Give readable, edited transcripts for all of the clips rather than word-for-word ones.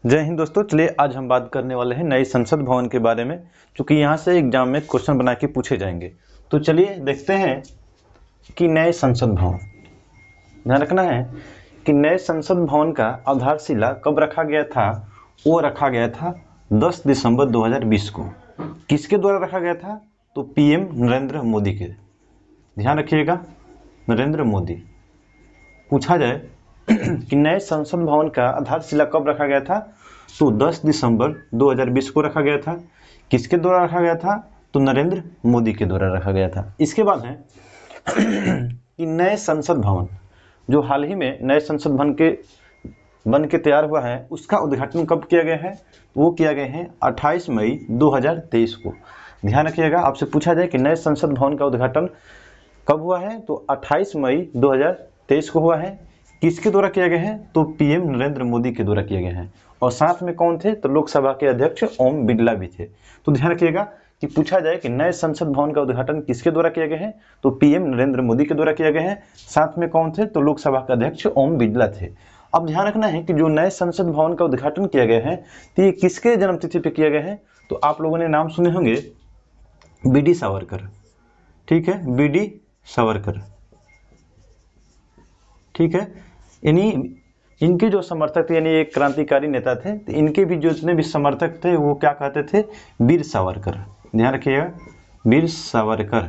जय हिंद दोस्तों। चलिए आज हम बात करने वाले हैं नए संसद भवन के बारे में, क्योंकि यहाँ से एग्जाम में क्वेश्चन बना के पूछे जाएंगे। तो चलिए देखते हैं कि नए संसद भवन, ध्यान रखना है कि नए संसद भवन का आधारशिला कब रखा गया था। वो रखा गया था 10 दिसंबर 2020 को। किसके द्वारा रखा गया था? तो पीएम नरेंद्र मोदी के। ध्यान रखिएगा, नरेंद्र मोदी। पूछा जाए कि नए संसद भवन का आधारशिला कब रखा गया था, तो 10 दिसंबर 2020 को रखा गया था। किसके द्वारा रखा गया था? तो नरेंद्र मोदी के द्वारा रखा गया था। इसके बाद है कि नए संसद भवन जो हाल ही में नए संसद भवन के बन के तैयार हुआ है, उसका उद्घाटन कब किया गया है? वो किया गया है 28 मई 2023 को। ध्यान रखिएगा, आपसे पूछा जाए कि नए संसद भवन का उद्घाटन कब हुआ है, तो 28 मई 2023 को हुआ है। किसके द्वारा किया गया है? तो पीएम नरेंद्र मोदी के द्वारा किया गया है। और साथ में कौन थे? तो लोकसभा के अध्यक्ष ओम बिरला भी थे। तो ध्यान रखिएगा कि पूछा जाए कि नए संसद भवन का उद्घाटन किसके द्वारा किया गया है, तो पीएम नरेंद्र मोदी के द्वारा किया गया है। साथ में कौन थे? तो लोकसभा के अध्यक्ष ओम बिरला थे। अब ध्यान रखना है कि जो नए संसद भवन का उद्घाटन किया गया है, तो ये किसके जन्मतिथि पे किया गया है? तो आप लोगों ने नाम सुने होंगे बी.डी. सावरकर। ठीक है, बी.डी. सावरकर। ठीक है, इनके जो समर्थक थे, यानी एक क्रांतिकारी नेता थे, तो इनके भी जो जितने भी समर्थक थे वो क्या कहते थे? वीर सावरकर। ध्यान रखिएगा, वीर सावरकर।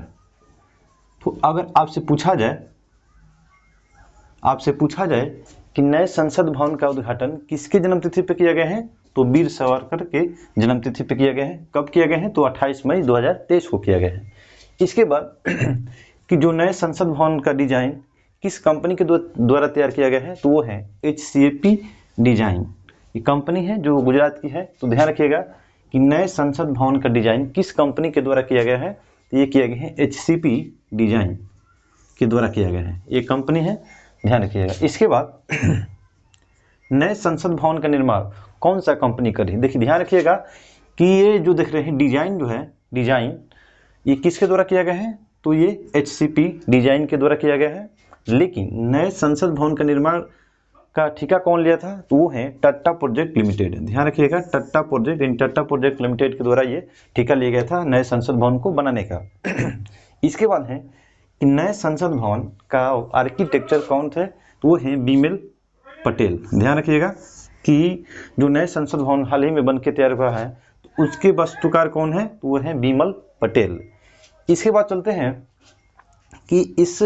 तो अगर आपसे पूछा जाए कि नए संसद भवन का उद्घाटन किसके जन्मतिथि पे किया गया है, तो वीर सावरकर के जन्मतिथि पे किया गया है। कब किया गया है? तो 28 मई 2023 को किया गया है। इसके बाद कि जो नए संसद भवन का डिजाइन किस कंपनी के द्वारा तैयार किया गया है, तो वो है HCP डिजाइन। ये कंपनी है जो गुजरात की है। तो ध्यान रखिएगा कि नए संसद भवन का डिजाइन किस कंपनी के द्वारा किया गया है, तो ये किया गया है HCP डिजाइन के द्वारा किया गया है। ये कंपनी है, ध्यान रखिएगा। इसके बाद नए संसद भवन का निर्माण कौन सा कंपनी कर रही है? देखिए ध्यान रखिएगा कि ये जो देख रहे हैं डिजाइन जो है, डिजाइन ये किसके द्वारा किया गया है, तो ये HCP डिजाइन के द्वारा किया गया है। लेकिन नए संसद भवन का निर्माण का ठेका कौन लिया था, तो वो है टाटा प्रोजेक्ट लिमिटेड। ध्यान रखिएगा, टाटा प्रोजेक्ट लिमिटेड के द्वारा ये ठेका लिया गया था नए संसद भवन को बनाने का। इसके बाद है कि नए संसद भवन का आर्किटेक्चर कौन थे, तो वो है बिमल पटेल। ध्यान रखिएगा कि जो नए संसद भवन हाल ही में बन के तैयार हुआ है, तो उसके वास्तुकार कौन है, तो वो है बिमल पटेल। इसके बाद चलते हैं कि इस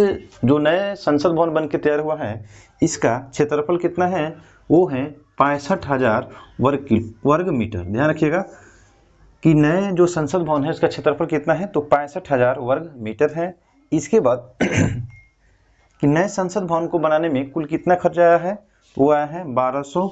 जो नए संसद भवन बन के तैयार हुआ है, इसका क्षेत्रफल कितना है, वो है 65,000 वर्ग मीटर। ध्यान रखिएगा कि नए जो संसद भवन है उसका क्षेत्रफल कितना है, तो 65,000 वर्ग मीटर है। इसके बाद कि नए संसद भवन को बनाने में कुल कितना खर्च आया है, वो आया है 1200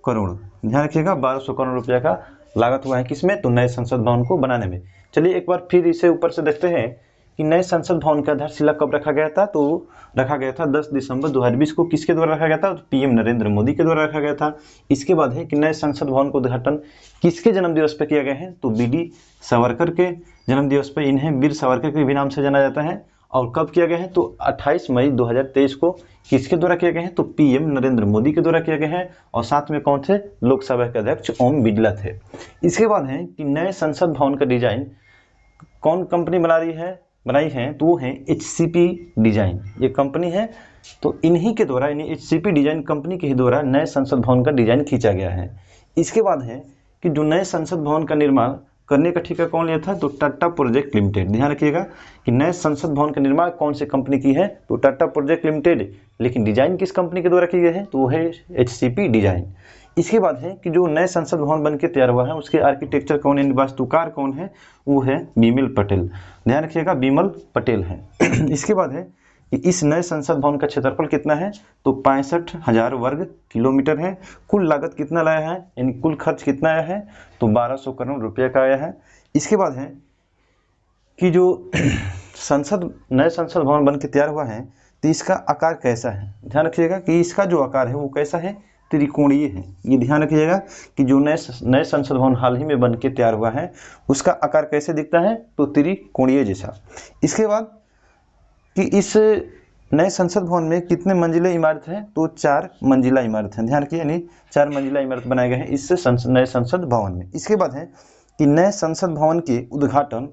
करोड़। ध्यान रखिएगा, 1200 करोड़ रुपया का लागत हुआ है किसमें, तो नए संसद भवन को बनाने में। चलिए एक बार फिर इसे ऊपर से देखते हैं कि नए संसद भवन का आधारशिला कब रखा गया था, तो रखा गया था 10 दिसंबर 2020 को। किसके द्वारा रखा गया था, तो पीएम नरेंद्र मोदी के द्वारा रखा गया था। इसके बाद है कि नए संसद भवन का उद्घाटन किसके जन्मदिवस पर किया गया है, तो बी.डी. सावरकर के जन्मदिवस पर। इन्हें वीर सावरकर के भी नाम से जाना जाता है। और कब किया गया है, तो 28 मई 2023 को। किसके द्वारा किया गया है, तो पीएम नरेंद्र मोदी के द्वारा किया गया है। और साथ में कौन थे, लोकसभा के अध्यक्ष ओम बिरला थे। इसके बाद है कि नए संसद भवन का डिजाइन कौन कंपनी बनाई है, तो वो है HCP डिजाइन। ये कंपनी है, तो इन्हीं के द्वारा, यानी HCP डिजाइन कंपनी के ही द्वारा नए संसद भवन का डिजाइन खींचा गया है। इसके बाद है कि जो नए संसद भवन का निर्माण करने का ठेका कौन लिया था, तो टाटा प्रोजेक्ट लिमिटेड। ध्यान रखिएगा कि नए संसद भवन का निर्माण कौन सी कंपनी की है, तो टाटा प्रोजेक्ट लिमिटेड। लेकिन डिजाइन किस कंपनी के द्वारा की गई है, तो वो है HCP डिजाइन। इसके बाद है कि जो नए संसद भवन बन के तैयार हुआ है उसके आर्किटेक्चर कौन है, वास्तुकार कौन है, वो है बिमल पटेल। ध्यान रखिएगा, बिमल पटेल है। इसके बाद है कि इस नए संसद भवन का क्षेत्रफल कितना है, तो 65,000 वर्ग किलोमीटर है। कुल लागत कितना लाया है, यानी कुल खर्च कितना आया है, तो 1200 करोड़ रुपये का आया है। इसके बाद है कि जो नए संसद भवन बन के तैयार हुआ है, तो इसका आकार कैसा है। ध्यान रखिएगा कि इसका जो आकार है वो कैसा है, त्रिकोणीय है। ये ध्यान रखिएगा कि जो नए संसद भवन हाल ही में बन के तैयार हुआ है उसका आकार कैसे दिखता है, तो त्रिकोणीय जैसा। इसके बाद कि इस नए संसद भवन में कितने मंजिला इमारत है? तो 4 मंजिला इमारत है। ध्यान रखिए, यानी 4 मंजिला इमारत बनाए गए हैं इससे नए संसद भवन में। इसके बाद है कि नए संसद भवन के उद्घाटन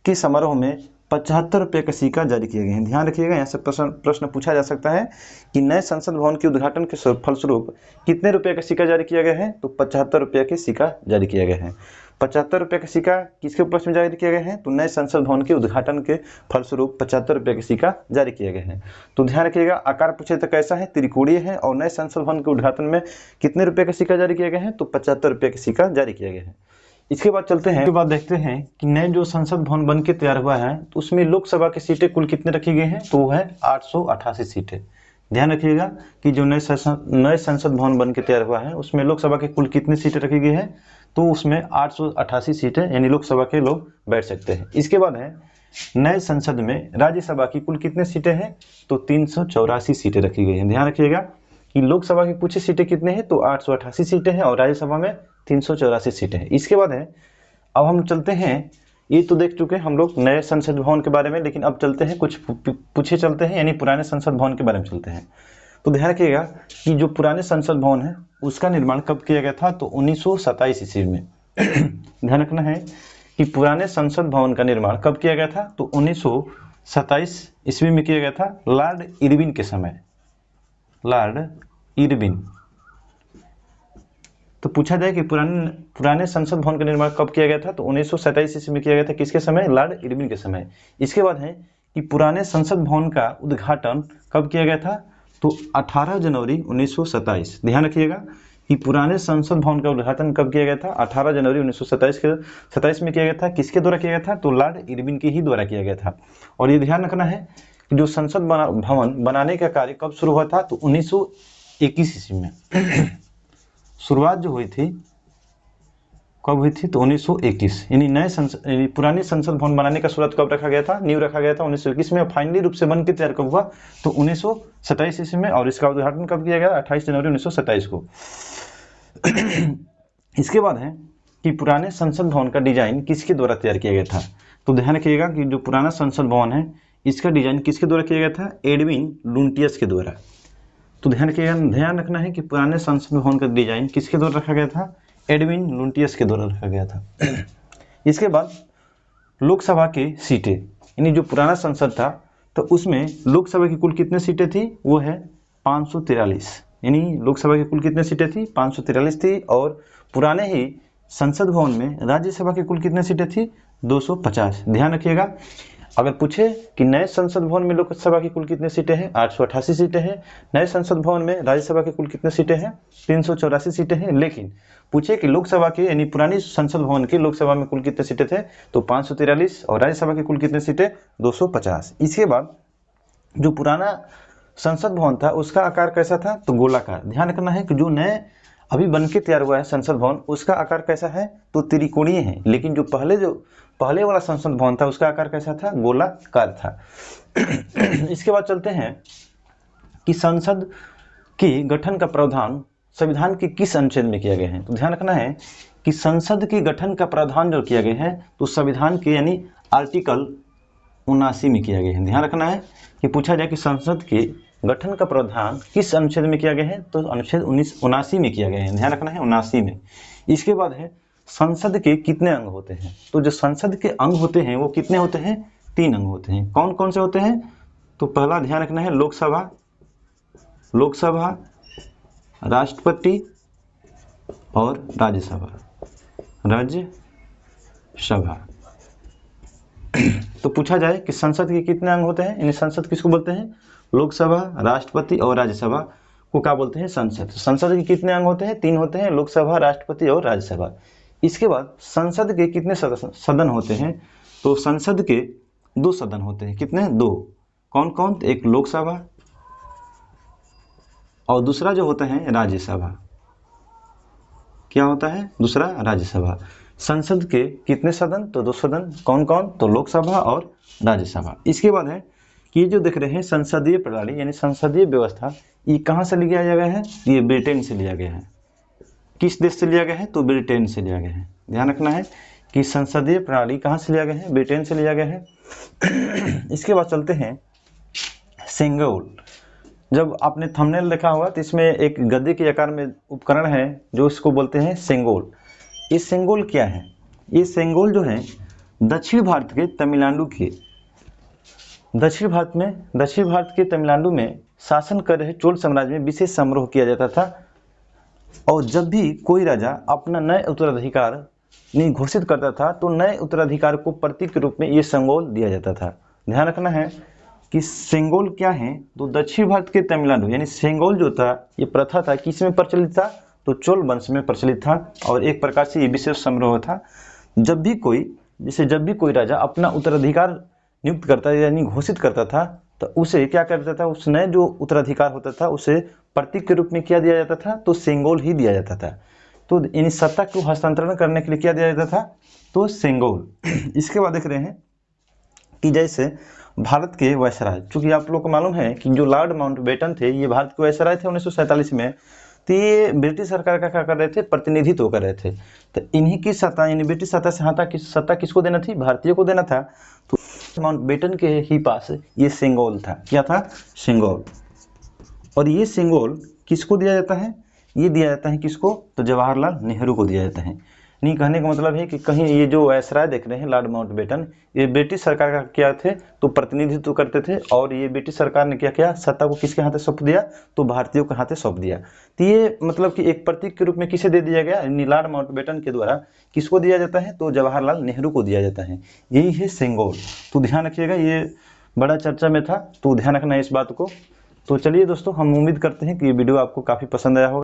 के समारोह में 75 रुपये का सिक्का जारी किए गए हैं। ध्यान रखिएगा, यहाँ से प्रश्न पूछा जा सकता है कि नए संसद भवन के उद्घाटन के फलस्वरूप कितने रुपये का सिक्का जारी किया गया है? तो 75 रुपये के सिक्का जारी किया गया है। 75 रुपये का सिक्का किसके उपलक्ष्य में जारी किया गया है? तो नए संसद भवन के उद्घाटन के फलस्वरूप 75 रुपये का सिक्का जारी किया गया है। तो ध्यान रखिएगा, आकार पूछे तो कैसा है? त्रिकोणीय है। और नए संसद भवन के उद्घाटन में कितने रुपये का सिक्का जारी किया गया है? तो 75 रुपये का सिक्का जारी किया गया है। इसके बाद चलते हैं, इसके बाद देखते हैं कि नए जो संसद भवन बन के तैयार हुआ है तो उसमें लोकसभा की सीटें कुल कितने रखी गई हैं? तो वो है 888 सीटें। ध्यान रखिएगा कि जो नए संसद भवन बन के तैयार हुआ है उसमें लोकसभा की कुल कितनी सीटें रखी गई है? तो उसमें 888 सीटें यानी लोकसभा के लोग बैठ सकते हैं। इसके बाद है नए संसद में राज्यसभा की कुल कितने सीटें हैं? तो 384 सीटें रखी गई हैं। ध्यान रखिएगा कि लोकसभा की कुछ सीटें कितने हैं? तो 888 सीटें हैं और राज्यसभा में 384 सीटें हैं। इसके बाद है, अब हम चलते हैं, ये तो देख चुके हैं हम लोग नए संसद भवन के बारे में, लेकिन अब चलते हैं कुछ पूछे चलते हैं यानी पुराने संसद भवन के बारे में चलते हैं। तो ध्यान रखिएगा कि जो पुराने संसद भवन है उसका निर्माण कब किया गया था? तो 1927 ईस्वी में। ध्यान रखना है कि पुराने संसद भवन का निर्माण कब किया गया था? तो 1927 ईस्वी में किया गया था, लॉर्ड इरविन के समय। Lord Irwin. तो पूछा जाए कि पुराने संसद भवन का निर्माण कब किया गया था? तो 1927 ईस्वी में किया गया था। किसके समय? लॉर्ड इरविन के समय। इसके बाद है कि पुराने संसद भवन का उद्घाटन कब किया गया था? तो 18 जनवरी 1927। ध्यान रखिएगा कि पुराने संसद भवन का उद्घाटन कब किया गया था? 18 जनवरी 1927 में किया गया था। किसके द्वारा किया गया था? तो लॉर्ड इरविन के ही द्वारा किया गया था। और ये ध्यान रखना है कि जो संसद भवन बनाने का कार्य कब शुरू हुआ था? तो 1921 ईस्वी में। शुरुआत जो हुई थी कब हुई थी? तो 1921। यानी पुरानी संसद भवन बनाने का शुरुआत कब रखा गया था? नींव रखा गया था 1921 में। और फाइनली रूप से बन के तैयार कब हुआ? तो 1927 ईस्वी में। और इसका उद्घाटन कब किया गया? 28 जनवरी 1927 को। इसके बाद है कि पुराने संसद भवन का डिजाइन किसके द्वारा तैयार किया गया था? तो ध्यान रखिएगा कि जो पुराना संसद भवन है इसका डिजाइन किसके द्वारा किया गया था? एडविन लुटियंस के द्वारा। तो ध्यान रखना है कि पुराने संसद भवन का डिजाइन किसके द्वारा रखा गया था? एडविन लुटियंस के द्वारा रखा गया था। इसके बाद लोकसभा की सीटें, यानी जो पुराना संसद था तो उसमें लोकसभा की कुल कितने सीटें थी? वो है 543। यानी लोकसभा की कुल कितने सीटें थी? 543 थी। और पुराने ही संसद भवन में राज्यसभा की कुल कितने सीटें थी? 250। ध्यान रखिएगा, अगर पूछे कि नए संसद भवन में लोकसभा की कुल कितने सीटें हैं? 888 सीटें हैं। नए संसद भवन में राज्यसभा की कुल कितने सीटें हैं? 384 सीटें हैं। लेकिन पूछे कि लोकसभा के यानी पुरानी संसद भवन की लोकसभा में कुल कितने सीटें थे? तो 543। और राज्यसभा की कुल कितने सीटें? 250। इसके बाद जो पुराना संसद भवन था उसका आकार कैसा था? तो गोलाकार। ध्यान रखना है कि जो नए अभी बन के तैयार हुआ है संसद भवन उसका आकार कैसा है? तो त्रिकोणीय है। लेकिन जो पहले वाला संसद भवन था उसका आकार कैसा था? गोलाकार था। इसके बाद चलते हैं कि संसद के गठन का प्रावधान संविधान के किस अनुच्छेद में किया गया है? तो ध्यान रखना है कि संसद के गठन का प्रावधान जो किया गया है तो संविधान के यानी आर्टिकल 79 में किया गया है। ध्यान रखना है कि पूछा जाए कि संसद के गठन का प्रावधान किस अनुच्छेद में किया गया है? तो अनुच्छेद 79 में किया गया है। ध्यान रखना है 79 में। इसके बाद है संसद के कितने अंग होते हैं? तो जो संसद के अंग होते हैं वो कितने होते हैं? 3 अंग होते हैं। कौन कौन से होते हैं? तो पहला ध्यान रखना है लोकसभा, राष्ट्रपति और राज्यसभा। तो पूछा जाए कि संसद के कितने अंग होते हैं, यानी संसद किसको बोलते हैं? लोकसभा, राष्ट्रपति और राज्यसभा को क्या बोलते हैं? संसद। संसद के कितने अंग होते हैं? 3 होते हैं, लोकसभा, राष्ट्रपति और राज्यसभा। इसके बाद संसद के कितने सदन होते हैं? तो संसद के 2 सदन होते हैं। कितने? 2। कौन कौन? एक लोकसभा और दूसरा जो होता है राज्यसभा। क्या होता है? दूसरा राज्यसभा। संसद के कितने सदन? तो 2 सदन। कौन कौन? तो लोकसभा और राज्यसभा। इसके बाद है कि ये जो देख रहे हैं संसदीय प्रणाली यानी संसदीय व्यवस्था, ये कहाँ से लिया गया है? ये ब्रिटेन से लिया गया है। किस देश से लिया गया है? तो ब्रिटेन से लिया गया है। ध्यान रखना है कि संसदीय प्रणाली कहाँ से लिया गया है? ब्रिटेन से लिया गया है। इसके बाद चलते हैं सेंगोल। जब आपने थंबनेल देखा होगा तो इसमें एक गद्दे के आकार में उपकरण है जो इसको बोलते हैं सेंगोल। ये सेंगोल क्या है? ये सेंगोल जो है दक्षिण भारत के तमिलनाडु के दक्षिण भारत के तमिलनाडु में शासन कर रहे चोल साम्राज्य में विशेष समारोह किया जाता था। और जब भी कोई राजा अपना नए उत्तराधिकार नहीं घोषित करता था तो नए उत्तराधिकार को प्रतीक के रूप में ये सेंगोल दिया जाता था। ध्यान रखना है कि सेंगोल क्या है, तो दक्षिण भारत के तमिलनाडु यानी सेंगोल जो था ये प्रथा था किसमें प्रचलित था, तो चोल वंश में प्रचलित था। और एक प्रकार से ये विशेष समारोह था। जब भी कोई राजा अपना उत्तराधिकार नियुक्त करता यानी घोषित करता था तो उसे क्या करता था, उस नए जो उत्तराधिकार होता था उसे प्रतीक के रूप में क्या दिया जाता था, तो सेंगोल ही दिया जाता था। तो इन सत्ता को हस्तांतरण करने के लिए क्या दिया जाता था, तो सेंगोल। इसके बाद देख रहे हैं कि जैसे भारत के वायसराय, चूंकि आप लोग को मालूम है कि जो लॉर्ड माउंटबेटन थे ये भारत के वायसराय थे 1947 में, तो ये ब्रिटिश सरकार का क्या कर रहे थे, प्रतिनिधित्व कर रहे थे। तो इन्हीं की सत्ता यानी ब्रिटिश सत्ता किसको देना थी, भारतीय को देना था। तो माउंटबेटन के ही पास ये सेंगोल था। क्या था, सेंगोल। और ये सेंगोल किसको दिया जाता है, ये दिया जाता है किसको, तो जवाहरलाल नेहरू को दिया जाता है। नहीं, कहने का मतलब है कि कहीं ये जो वायसराय देख रहे हैं लॉर्ड माउंटबेटन, ये ब्रिटिश सरकार का क्या थे, तो प्रतिनिधित्व करते थे। और ये ब्रिटिश सरकार ने क्या किया, सत्ता को किसके हाथे सौंप दिया, तो भारतीयों के हाथे सौंप दिया। तो ये मतलब कि एक प्रतीक के रूप में किसे दे दिया गया, लॉर्ड माउंटबेटन के द्वारा किसको दिया जाता है, तो जवाहरलाल नेहरू को दिया जाता है। यही है सेंगोल। तो ध्यान रखिएगा, ये बड़ा चर्चा में था, तो ध्यान रखना है इस बात को। तो चलिए दोस्तों, हम उम्मीद करते हैं कि ये वीडियो आपको काफ़ी पसंद आया होगा।